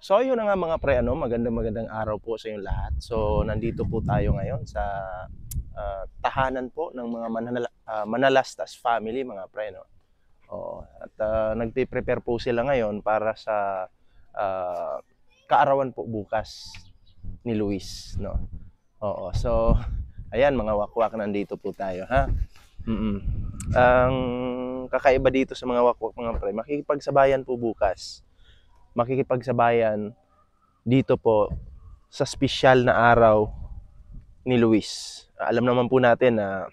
So yun na nga mga pre, magandang araw po sa inyong lahat. So nandito po tayo ngayon sa tahanan po ng mga Manalastas family mga pre, no. Oo, at nagpe-prepare po sila ngayon para sa ah, kaarawan po bukas ni Luis, no. Oo, so ayan mga wakwak, nandito po tayo, ha. Ang kakaiba dito sa mga wakwak mga pre, makikipagsabayan po bukas. Makikipagsabayan dito po sa espesyal na araw ni Luis. Alam naman po natin na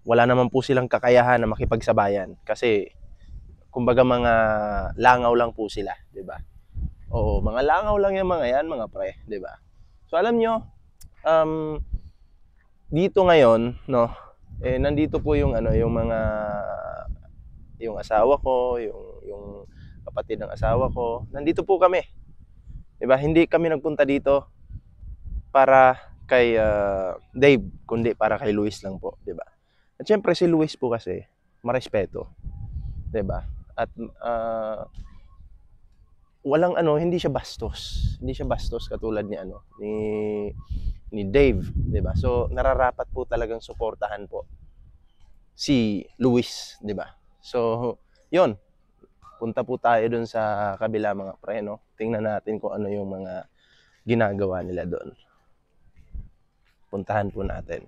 wala naman po silang kakayahan na makipagsabayan kasi kumbaga mga langaw lang po sila, 'di ba? Oo, mga langaw lang 'yang mga 'yan, mga pre, 'di ba? So alam nyo, dito ngayon, no, nandito po yung yung asawa ko, yung kapatid ng asawa ko. Nandito po kami. 'Di ba? Hindi kami nagpunta dito para kay Dave, kundi para kay Luis lang po, 'di ba? At syempre si Luis po kasi marespeto, 'di ba? At hindi siya bastos. Hindi siya bastos katulad ni Dave, 'di ba? So nararapat po talagang suportahan po si Luis, 'di ba? So 'yon, punta po tayo doon sa kabila mga pre, no? Tingnan natin kung ano yung mga ginagawa nila doon. Puntahan po natin.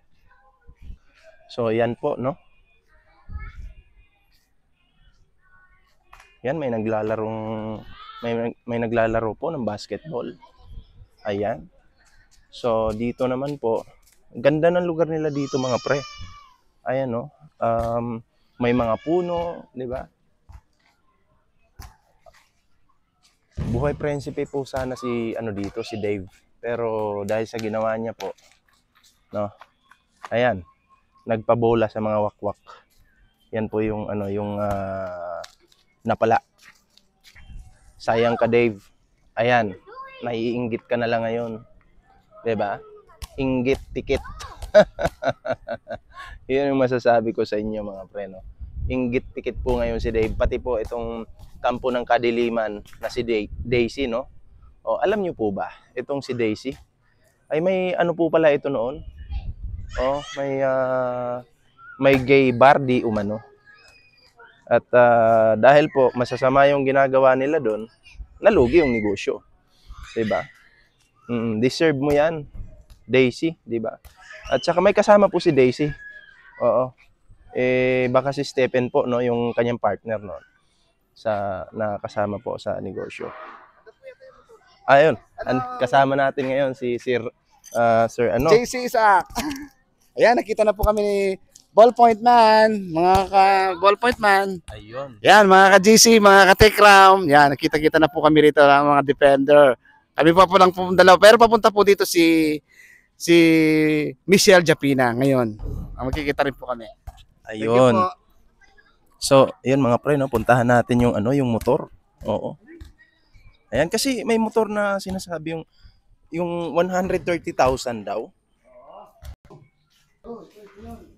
So yan po, no? Yan, may naglalaro po ng basketball. Ayan. So dito naman po, ganda ng lugar nila dito mga pre. Ayan, no? May mga puno, 'di ba? Buhay prinsipe po sana si si Dave. Pero dahil sa ginawa niya po, no. Ayan, nagpabola sa mga wakwak. Yan po yung napala. Sayang ka, Dave. Ayan, naiinggit ka na lang ngayon. 'Di ba? Inggit tikit. Yun yung masasabi ko sa inyo mga pre, no. Inggit tikit po ngayon si Dave, pati po itong kampo ng kadiliman na si Daisy, no. O, alam niyo po ba, itong si Daisy ay may po pala ito noon. O, may gay bar di umano. At dahil po masasama yung ginagawa nila doon, nalugi yung negosyo. 'Di ba? Deserve mo 'yan, Daisy, 'di ba? At saka may kasama po si Daisy. Oo. Baka si Stephen po, no, yung kanyang partner, no, sa nakasama po sa negosyo. Ayun, kasama natin ngayon si Sir JC Isaac. Ayan, nakita na po kami ni Ballpoint Man, mga ka-Ballpoint Man. Ayun. Yan, mga ka-JC, mga ka-Tekram. Yan, nakita-kita na po kami rito ng mga defender. Kami pa po lang po dalawa, pero papunta po dito si Michelle Japina ngayon. Magkikita rin po kami. Ayun. So, ayun mga pre, no, puntahan natin yung yung motor. Oo. Ayan, kasi may motor na sinasabi yung 130,000 daw.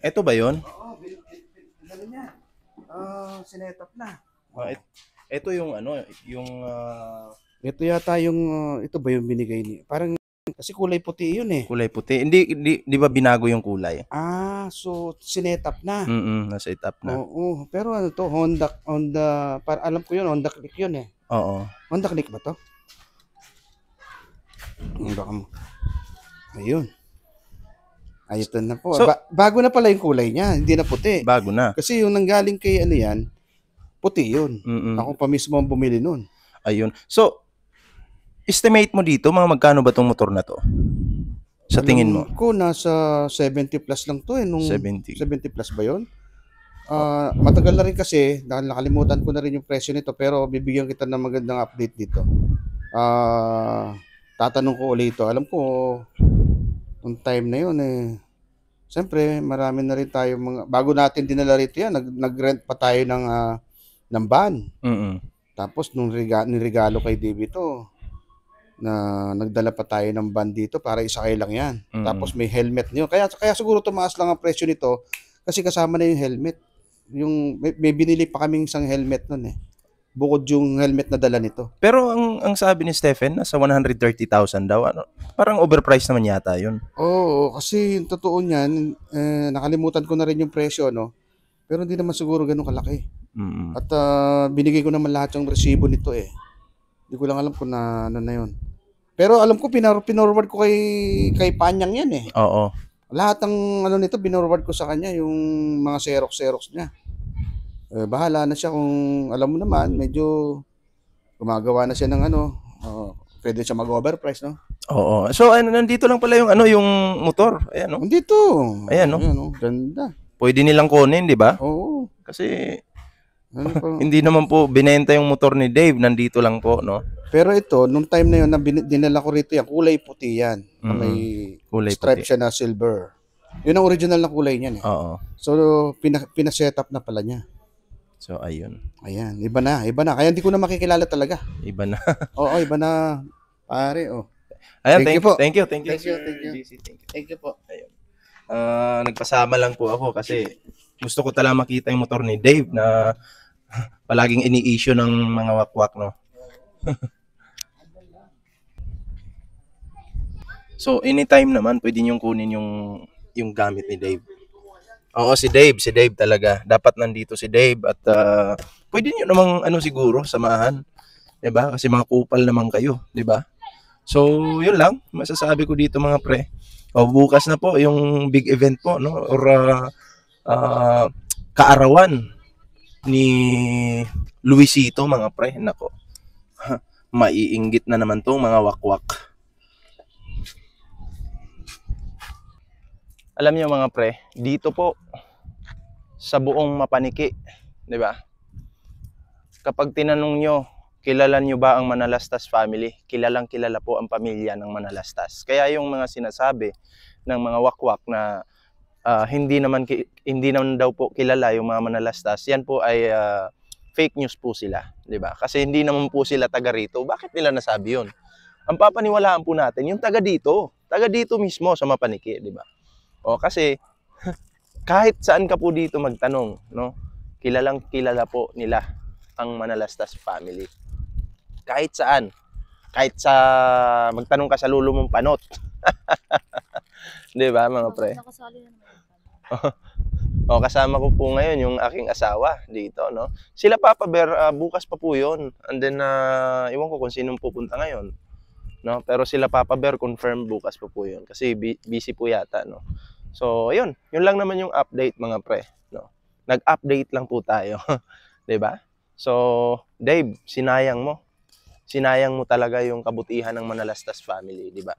Ito ba 'yon? Oo, ano niya? Sinetap na. Ito yung Ito yata yung ito ba yung binigay ni? Parang kasi kulay puti 'yun eh. kulay puti. Hindi di ba binago yung kulay? So sinetap na. Na-set up na. Oo, pero ano to, Honda, para alam ko 'yun, Honda Click 'yun eh. Oo. Honda Click ba to? Ayun. Ito na po. So, bago na pala yung kulay niya, hindi na puti. Bago na. Kasi yung nanggaling kay yan, puti yun. Ako pa mismo ang bumili nun. Ayun. So, estimate mo dito, mga magkano ba tong motor na to? Sa tingin mo? Ko nasa 70 plus lang to eh. 70 plus ba yun? Matagal na rin kasi, dahil nakalimutan ko na rin yung presyo nito, pero bibigyan kita ng magandang update dito. Tatanong ko ulit ito. Alam ko, nung time na yun siyempre marami na rin tayo bago natin dinala rito yan, nag-rent pa tayo ng van. Tapos nung nirigalo kay Dave ito, na nagdala pa tayo ng van dito para isakay lang yan. Tapos may helmet niyo. Kaya siguro tumaas lang ang presyo nito kasi kasama na yung helmet. May binili pa kaming isang helmet nun eh. bukod yung helmet na dala nito. Pero ang sabi ni Stephen, nasa 130,000 daw. Ano? Parang overpriced naman yata yun. Oo, kasi yung totoo niyan, nakalimutan ko na rin yung presyo, no? Pero hindi naman siguro ganun kalaki. At binigay ko naman lahat yung resibo nito eh. Hindi ko lang alam kung ano na yun. Pero alam ko, pinorward ko kay Panyang yan eh. Oo. Lahat ng ano nito, pinorward ko sa kanya, yung mga xerox niya. Bahala na siya kung alam mo naman, medyo gumagawa na siya ng ano, pwede siya mag-overprice, no? Oo. So, nandito lang pala yung yung motor. Ayan, no? Nandito. Ayan, no? Ayan, no? Ganda. Pwede nilang kunin, di ba? Oo. Kasi Ano hindi naman po binenta yung motor ni Dave, nandito lang po, no? Pero ito, nung time na yun, na dinala ko rito yan, kulay puti yan. May Kulay stripe puti. siya na silver. Yun ang original na kulay niyan eh. Oo. So, pina-set up na pala niya. So, ayun. Ayan, iba na. Kaya hindi ko na makikilala talaga. Iba na. Oo, iba na. Pare, oh. Ayan, Thank you po. Thank you. Thank you, Sir thank you. GC. Thank you. Thank you po. Ayun. Nagpasama lang po ako kasi gusto ko talaga makita yung motor ni Dave na palaging ini-issue ng mga wakwak, no? So, anytime naman pwede niyong kunin yung gamit ni Dave. Oo, si Dave talaga. Dapat nandito si Dave at pwede niyo namang siguro samahan. 'Di ba? Kasi mga kupal naman kayo, 'di ba? So, yun lang masasabi ko dito mga pre. Bukas na po yung big event po, no? Or kaarawan ni Luisito mga pre. Nako. Maiinggit na naman tong mga wakwak. Alam niyo mga pre, dito po sa buong Mapaniki, 'di ba? Kapag tinanong niyo, kilala niyo ba ang Manalastas family? Kilalang kilala po ang pamilya ng Manalastas. Kaya yung mga sinasabi ng mga wakwak na hindi naman daw po kilala yung mga Manalastas, yan po ay fake news po sila, 'di ba? Kasi hindi naman po sila taga rito. Bakit nila nasabi 'yon? Ang papaniwalaan po natin yung taga dito mismo sa Mapaniki, 'di ba? Kasi kahit saan ka po dito magtanong, no? Kilalang kilala po nila ang Manalastas family. Kahit saan. Kahit sa magtanong ka sa lulo mong panot. 'Di ba, mga pre? Kasama ko po ngayon yung aking asawa dito, no? Sila Papa Bear, bukas pa po 'yon. And then iwan ko kung sinong pupunta ngayon, no? Pero sila Papa Bear confirm bukas pa po 'yon kasi busy po yata, no? So, yun lang naman yung update mga pre, no? Nag-update lang po tayo, 'di ba? So, Dave, sinayang mo talaga yung kabutihan ng Manalastas family, 'di ba?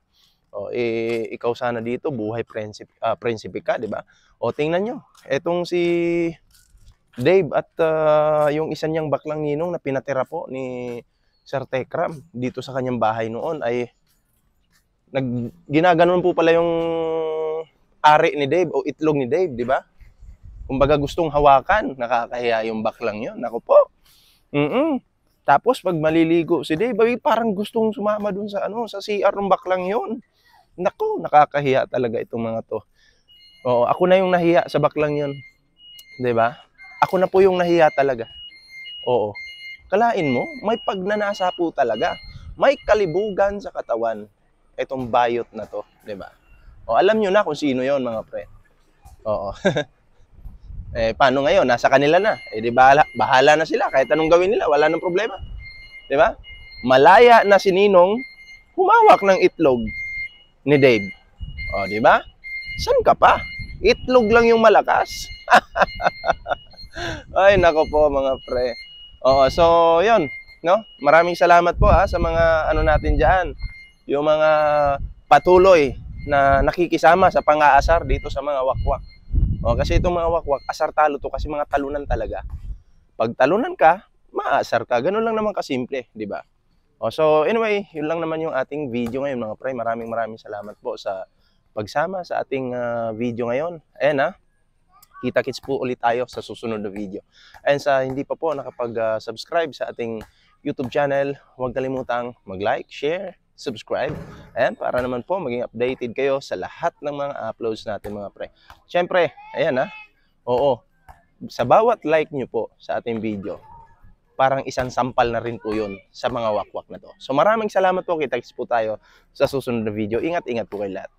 Ikaw sana dito buhay prinsipe ka, 'di ba? Tingnan nyo, etong si Dave at yung isa niyang baklang ninong na pinatira po ni Sir Tekram dito sa kanyang bahay noon ay ginaganon po pala yung ari ni Dave o itlog ni Dave, di ba? Kumbaga gustong hawakan, nakakahiya yung baklang yun. Ako po. Tapos pag maliligo si Dave, parang gustong sumama dun sa sa CR ng baklang yun. Nako, nakakahiya talaga itong mga to. Ako na yung nahiya sa baklang yun. 'Di ba? Ako na po yung nahiya talaga. Kalain mo, may pagnanasa po talaga. May kalibugan sa katawan itong bayot na to, 'di ba? Alam nyo na kung sino yon mga pre. Paano ngayon? Nasa kanila na. Di bahala na sila. Kahit anong gawin nila, wala nang problema. Di ba? Malaya na si Ninong humawak ng itlog ni Dave. Di ba? San ka pa? Itlog lang yung malakas. Ay, nako po mga pre. So, yun. No? Maraming salamat po sa mga natin dyan. Yung mga patuloy na nakikisama sa pang-aasar dito sa mga wakwak. Kasi itong mga wakwak, asar talo to kasi mga talunan talaga. Pag talunan ka, maasar ka. Ganun lang naman kasimple, di ba? So anyway, yun lang naman yung ating video ngayon mga pre. Maraming salamat po sa pagsama sa ating video ngayon. Ayan kita-kits po ulit tayo sa susunod na video. And sa hindi pa po nakapag-subscribe sa ating YouTube channel, huwag kalimutang mag-like, share, subscribe, and para naman po maging updated kayo sa lahat ng mga uploads natin mga pre. Siyempre, ayan sa bawat like nyo po sa ating video, parang isang sampal na rin po yun sa mga wakwak na to. So maraming salamat po, kita-kits po tayo sa susunod na video. Ingat-ingat po kayo lahat.